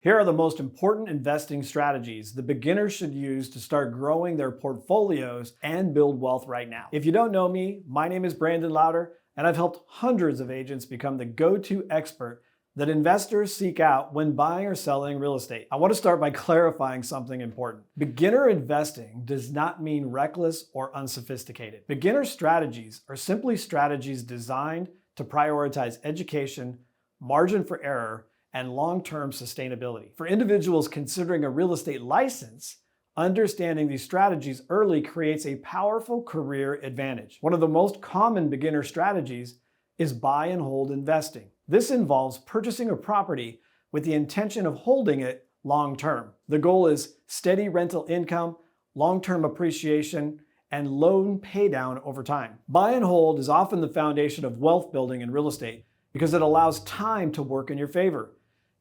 Here are the most important investing strategies the beginners should use to start growing their portfolios and build wealth right now. If you don't know me, my name is Branden Lowder, and I've helped hundreds of agents become the go-to expert that investors seek out when buying or selling real estate. I want to start by clarifying something important. Beginner investing does not mean reckless or unsophisticated. Beginner strategies are simply strategies designed to prioritize education, margin for error, and long-term sustainability. For individuals considering a real estate license, understanding these strategies early creates a powerful career advantage. One of the most common beginner strategies is buy and hold investing. This involves purchasing a property with the intention of holding it long-term. The goal is steady rental income, long-term appreciation, and loan paydown over time. Buy and hold is often the foundation of wealth building in real estate because it allows time to work in your favor.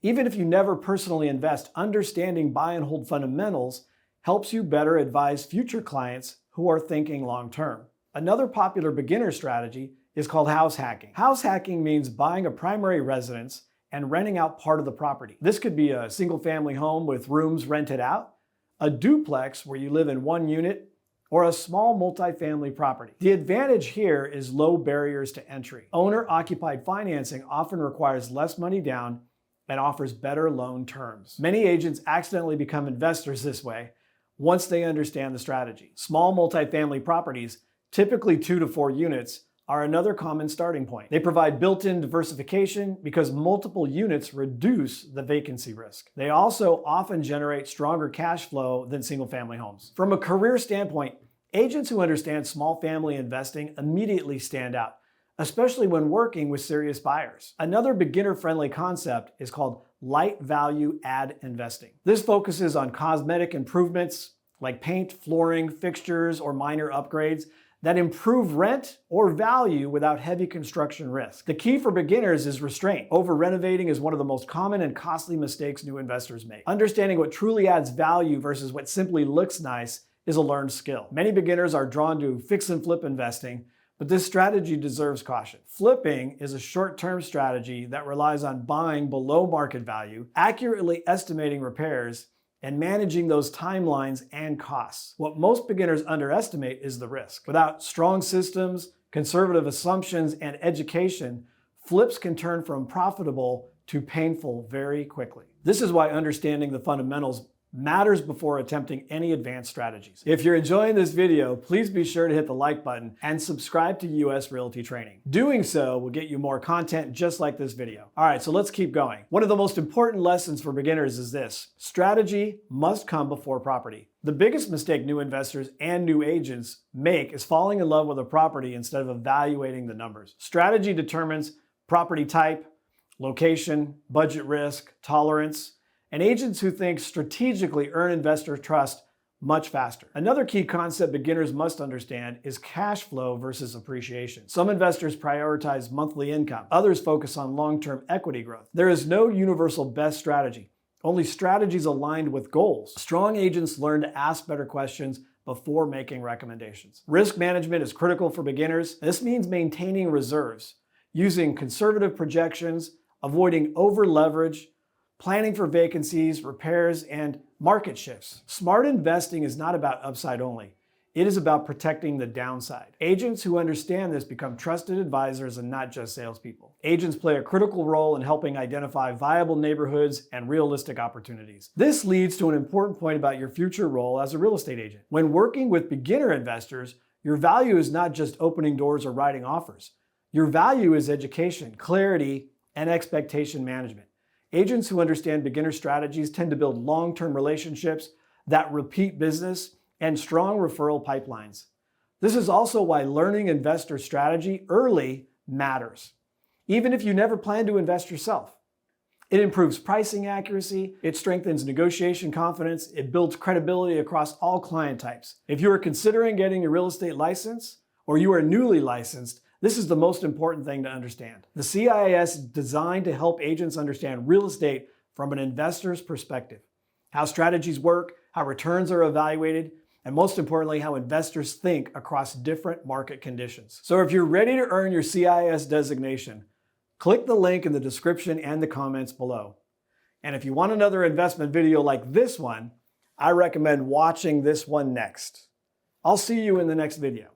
Even if you never personally invest, understanding buy and hold fundamentals helps you better advise future clients who are thinking long-term. Another popular beginner strategy is called house hacking. House hacking means buying a primary residence and renting out part of the property. This could be a single-family home with rooms rented out, a duplex where you live in one unit, or a small multifamily property. The advantage here is low barriers to entry. Owner-occupied financing often requires less money down and offers better loan terms. Many agents accidentally become investors this way once they understand the strategy. Small multifamily properties, typically 2 to 4 units, are another common starting point. They provide built-in diversification because multiple units reduce the vacancy risk. They also often generate stronger cash flow than single-family homes. From a career standpoint, agents who understand small family investing immediately stand out, especially when working with serious buyers. Another beginner-friendly concept is called light value add investing. This focuses on cosmetic improvements like paint, flooring, fixtures, or minor upgrades that improve rent or value without heavy construction risk. The key for beginners is restraint. Over-renovating is one of the most common and costly mistakes new investors make. Understanding what truly adds value versus what simply looks nice is a learned skill. Many beginners are drawn to fix and flip investing, but this strategy deserves caution. Flipping is a short-term strategy that relies on buying below market value, accurately estimating repairs, and managing those timelines and costs. What most beginners underestimate is the risk. Without strong systems, conservative assumptions, and education, flips can turn from profitable to painful very quickly. This is why understanding the fundamentals matters before attempting any advanced strategies. If you're enjoying this video, please be sure to hit the like button and subscribe to US Realty Training. Doing so will get you more content just like this video. All right, so let's keep going. One of the most important lessons for beginners is this: strategy must come before property. The biggest mistake new investors and new agents make is falling in love with a property instead of evaluating the numbers. Strategy determines property type, location, budget risk, tolerance, and agents who think strategically earn investor trust much faster. Another key concept beginners must understand is cash flow versus appreciation. Some investors prioritize monthly income. Others focus on long-term equity growth. There is no universal best strategy, only strategies aligned with goals. Strong agents learn to ask better questions before making recommendations. Risk management is critical for beginners. This means maintaining reserves, using conservative projections, avoiding over-leverage, planning for vacancies, repairs, and market shifts. Smart investing is not about upside only. It is about protecting the downside. Agents who understand this become trusted advisors and not just salespeople. Agents play a critical role in helping identify viable neighborhoods and realistic opportunities. This leads to an important point about your future role as a real estate agent. When working with beginner investors, your value is not just opening doors or writing offers. Your value is education, clarity, and expectation management. Agents who understand beginner strategies tend to build long-term relationships that repeat business and strong referral pipelines. This is also why learning investor strategy early matters, even if you never plan to invest yourself. It improves pricing accuracy, it strengthens negotiation confidence, it builds credibility across all client types. If you are considering getting a real estate license, or you are newly licensed, this is the most important thing to understand. The CIS is designed to help agents understand real estate from an investor's perspective, how strategies work, how returns are evaluated, and most importantly, how investors think across different market conditions. So if you're ready to earn your CIS designation, click the link in the description and the comments below. And if you want another investment video like this one, I recommend watching this one next. I'll see you in the next video.